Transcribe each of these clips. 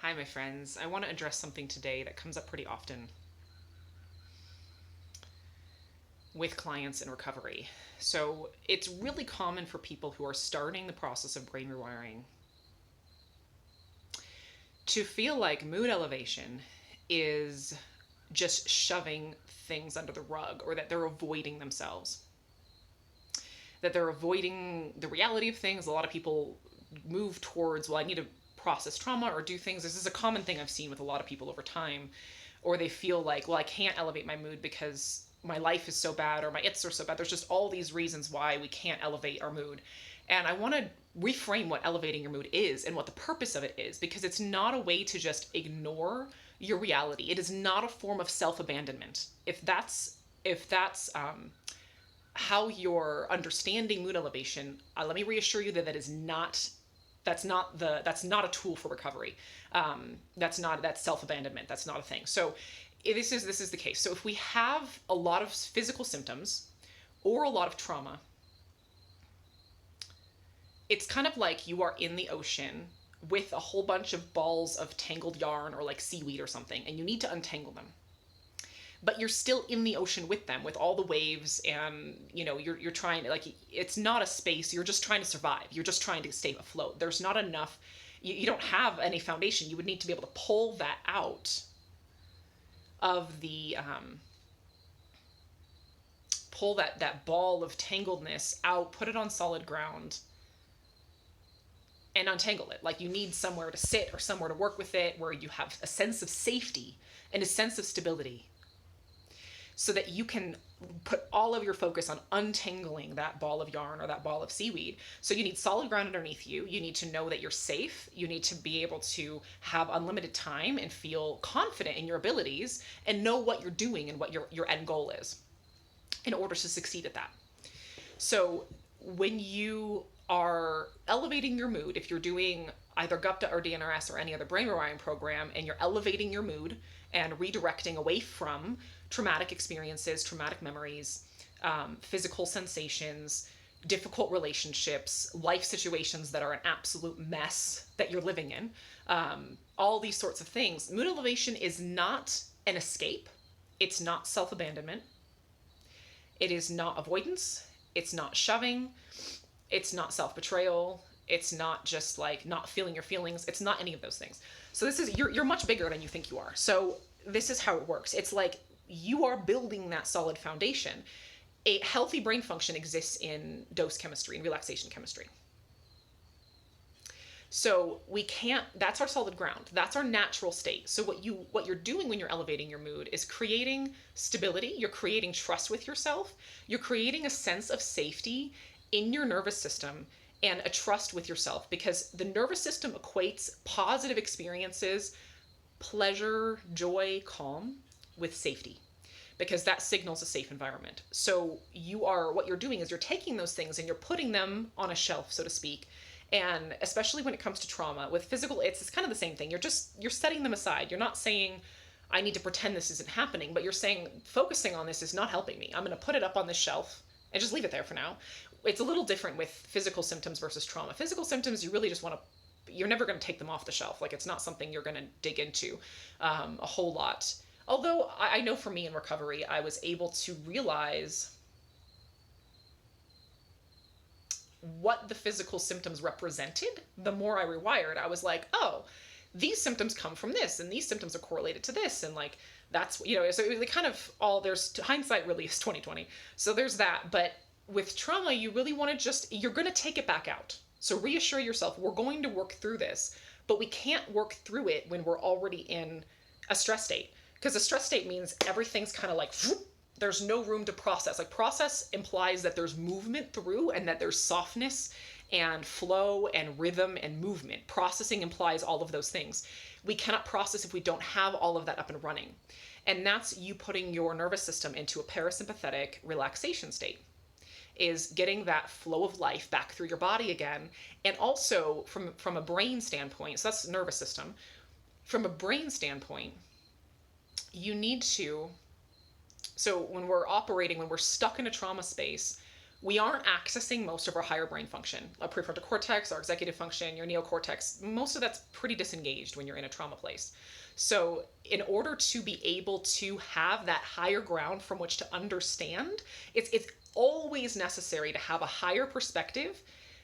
Hi, my friends. I want to address something today that comes up pretty often with clients in recovery. So, it's really common for people who are starting the process of brain rewiring to feel like mood elevation is just shoving things under the rug, or that they're avoiding themselves, that they're avoiding the reality of things. A lot of people move towards, well, I need to process trauma or do things. This is a common thing I've seen with a lot of people over time. Or they feel like, well, I can't elevate my mood because my life is so bad, or my its are so bad. There's just all these reasons why we can't elevate our mood. And I want to reframe what elevating your mood is and what the purpose of it is, because it's not a way to just ignore your reality. It is not a form of self-abandonment. If that's how you're understanding mood elevation, let me reassure you that that's not a tool for recovery. That's self-abandonment. That's not a thing. So this is the case. So if we have a lot of physical symptoms or a lot of trauma, it's kind of like you are in the ocean with a whole bunch of balls of tangled yarn or like seaweed or something, and you need to untangle them. But you're still in the ocean with them, with all the waves, and you're trying to, like, it's not a space. You're just trying to survive. You're just trying to stay afloat. There's not enough. You don't have any foundation. You would need to be able to pull that out of the pull that ball of tangledness out, put it on solid ground, and untangle it. Like, you need somewhere to sit or somewhere to work with it, where you have a sense of safety and a sense of stability, so that you can put all of your focus on untangling that ball of yarn or that ball of seaweed. So you need solid ground underneath you. You need to know that you're safe. You need to be able to have unlimited time and feel confident in your abilities and know what you're doing and what your end goal is in order to succeed at that. So when you are elevating your mood, if you're doing either GUPTA or DNRS or any other brain rewiring program, and you're elevating your mood and redirecting away from traumatic experiences, traumatic memories, physical sensations, difficult relationships, life situations that are an absolute mess that you're living in, all these sorts of things, mood elevation is not an escape. It's not self-abandonment. It is not avoidance. It's not shoving. It's not self-betrayal. It's not just like not feeling your feelings. It's not any of those things. So this is, you're much bigger than you think you are. So this is how it works. It's like you are building that solid foundation. A healthy brain function exists in dose chemistry and relaxation chemistry. So we can't, that's our solid ground. That's our natural state. So what you're doing when you're elevating your mood is creating stability. You're creating trust with yourself. You're creating a sense of safety in your nervous system and a trust with yourself, because the nervous system equates positive experiences, pleasure, joy, calm, with safety, because that signals a safe environment. So what you're doing is you're taking those things and you're putting them on a shelf, so to speak. And especially when it comes to trauma, with physical, it's kind of the same thing. You're setting them aside. You're not saying, I need to pretend this isn't happening, but you're saying, focusing on this is not helping me. I'm going to put it up on this shelf and just leave it there for now. It's a little different with physical symptoms versus trauma. Physical symptoms, you really just want to, you're never going to take them off the shelf. Like, it's not something you're going to dig into a whole lot. Although I know for me in recovery, I was able to realize what the physical symptoms represented. The more I rewired, I was like, oh, these symptoms come from this, and these symptoms are correlated to this, and like, that's, so it kind of all, there's, hindsight really is 2020. So there's that. But with trauma, you really want to you're going to take it back out. So reassure yourself, we're going to work through this, but we can't work through it when we're already in a stress state. Because a stress state means everything's kind of like, whoop, there's no room to process. Like, process implies that there's movement through and that there's softness and flow and rhythm and movement. Processing implies all of those things. We cannot process if we don't have all of that up and running. And that's you putting your nervous system into a parasympathetic relaxation state, is getting that flow of life back through your body again. And also from a brain standpoint, so that's nervous system. From a brain standpoint, you need to, so when we're stuck in a trauma space, we aren't accessing most of our higher brain function. Our prefrontal cortex, our executive function, your neocortex, most of that's pretty disengaged when you're in a trauma place. So in order to be able to have that higher ground from which to understand, it's always necessary to have a higher perspective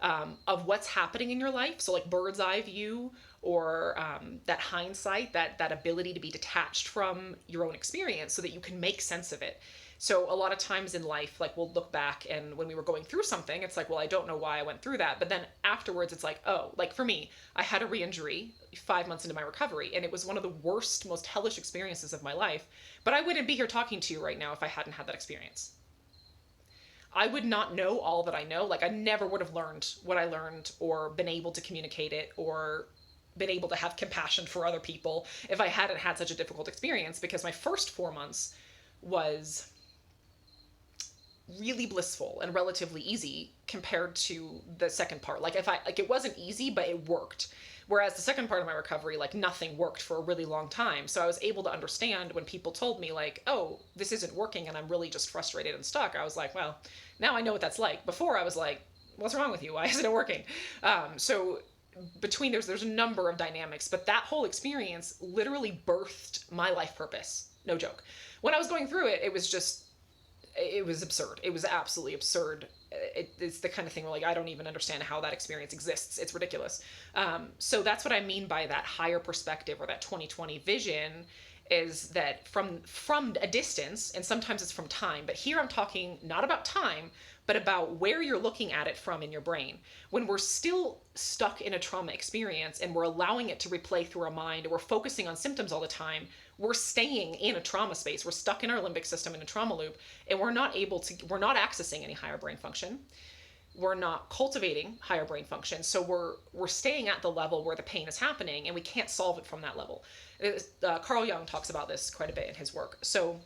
of what's happening in your life. So like bird's eye view, or that hindsight, that ability to be detached from your own experience so that you can make sense of it. So a lot of times in life, like we'll look back, and when we were going through something, it's like, well, I don't know why I went through that. But then afterwards, it's like, oh, like for me, I had a re-injury 5 months into my recovery, and it was one of the worst, most hellish experiences of my life. But I wouldn't be here talking to you right now if I hadn't had that experience. I would not know all that I know. Like I never would have learned what I learned, or been able to communicate it, or been able to have compassion for other people if I hadn't had such a difficult experience, because my first 4 months was really blissful and relatively easy compared to the second part. Like it wasn't easy, but it worked. Whereas the second part of my recovery, like nothing worked for a really long time. So I was able to understand when people told me like, oh, this isn't working and I'm really just frustrated and stuck. I was like, well, now I know what that's like. Before I was like, what's wrong with you? Why isn't it working? So between there's a number of dynamics, but that whole experience literally birthed my life purpose. No joke. When I was going through it, it was absurd. It was absolutely absurd. It's the kind of thing where like, I don't even understand how that experience exists. It's ridiculous. So that's what I mean by that higher perspective, or that 2020 vision, is that from a distance, and sometimes it's from time, but here I'm talking not about time, but about where you're looking at it from in your brain. When we're still stuck in a trauma experience and we're allowing it to replay through our mind, or we're focusing on symptoms all the time, we're staying in a trauma space. We're stuck in our limbic system in a trauma loop, and we're not accessing any higher brain function. We're not cultivating higher brain function. So we're staying at the level where the pain is happening, and we can't solve it from that level. Carl Jung talks about this quite a bit in his work. So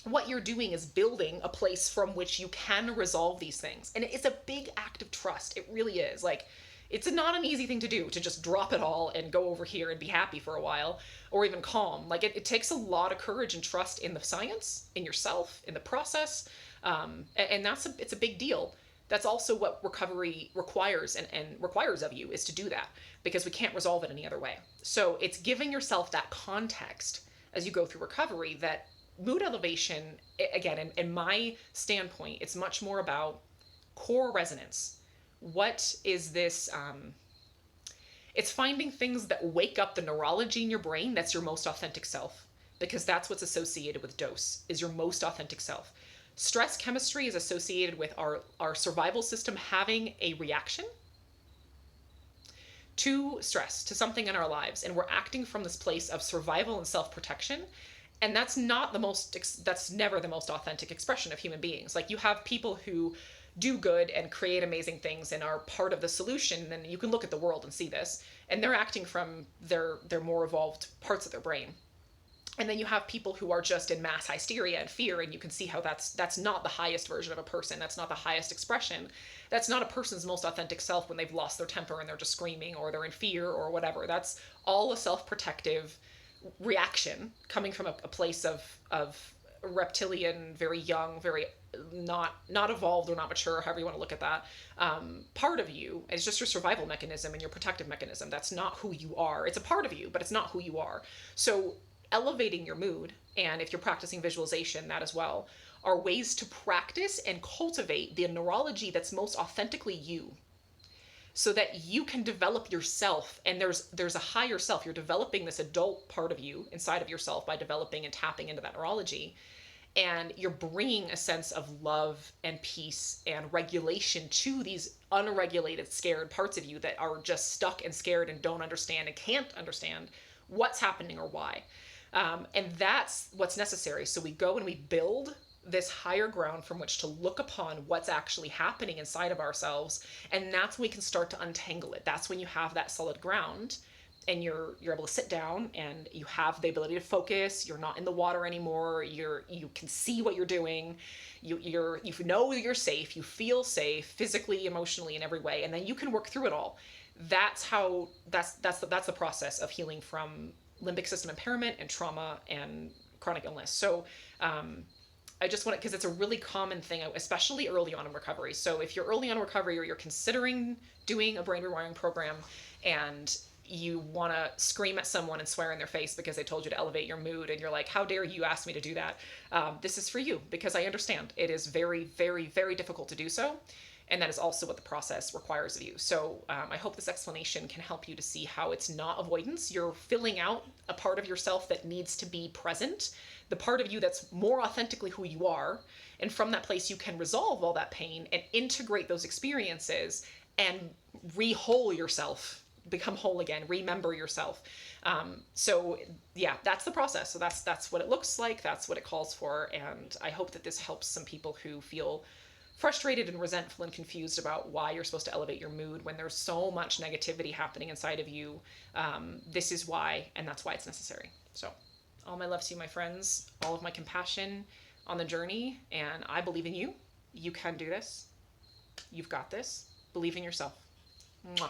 what you're doing is building a place from which you can resolve these things. And it's a big act of trust. It really is. Like, it's not an easy thing to do, to just drop it all and go over here and be happy for a while, or even calm. Like it takes a lot of courage and trust in the science, in yourself, in the process. And it's a big deal. That's also what recovery requires and requires of you, is to do that, because we can't resolve it any other way. So it's giving yourself that context as you go through recovery, that mood elevation, again, in my standpoint, it's much more about core resonance. What is this? It's finding things that wake up the neurology in your brain that's your most authentic self, because that's what's associated with dose, is your most authentic self. Stress chemistry is associated with our survival system having a reaction to stress, to something in our lives, and we're acting from this place of survival and self-protection. And that's never the most authentic expression of human beings. Like, you have people who do good and create amazing things and are part of the solution, then you can look at the world and see this, and they're acting from their more evolved parts of their brain. And then you have people who are just in mass hysteria and fear, and you can see how that's not the highest version of a person. That's not the highest expression. That's not a person's most authentic self, when they've lost their temper and they're just screaming, or they're in fear or whatever. That's all a self-protective reaction coming from a place of reptilian, very young, very not evolved or not mature, however you want to look at that, part of you. Is just your survival mechanism and your protective mechanism. That's not who you are. It's a part of you, but it's not who you are. So elevating your mood, and if you're practicing visualization, that as well, are ways to practice and cultivate the neurology that's most authentically you, so that you can develop yourself. And there's a higher self. You're developing this adult part of you inside of yourself by developing and tapping into that neurology. And you're bringing a sense of love and peace and regulation to these unregulated, scared parts of you that are just stuck and scared and don't understand and can't understand what's happening or why. And that's what's necessary. So we go and we build this higher ground from which to look upon what's actually happening inside of ourselves. And that's when we can start to untangle it. That's when you have that solid ground, and you're able to sit down and you have the ability to focus. You're not in the water anymore. You can see what you're doing. You know you're safe. You feel safe physically, emotionally, in every way. And then you can work through it all. That's the process of healing from limbic system impairment and trauma and chronic illness. So, I just want it because it's a really common thing, especially early on in recovery. So if you're early on in recovery or you're considering doing a brain rewiring program and you want to scream at someone and swear in their face because they told you to elevate your mood and you're like, how dare you ask me to do that? This is for you, because I understand it is very, very, very difficult to do so. And that is also what the process requires of you. So I hope this explanation can help you to see how it's not avoidance. You're filling out a part of yourself that needs to be present, the part of you that's more authentically who you are. And from that place, you can resolve all that pain and integrate those experiences and re-whole yourself, become whole again, remember yourself. So yeah, that's the process. So that's what it looks like. That's what it calls for. And I hope that this helps some people who feel frustrated and resentful and confused about why you're supposed to elevate your mood when there's so much negativity happening inside of you. This is why, and that's why it's necessary. So all my love to you, my friends, all of my compassion on the journey, and I believe in you. You can do this. You've got this. Believe in yourself. Mwah.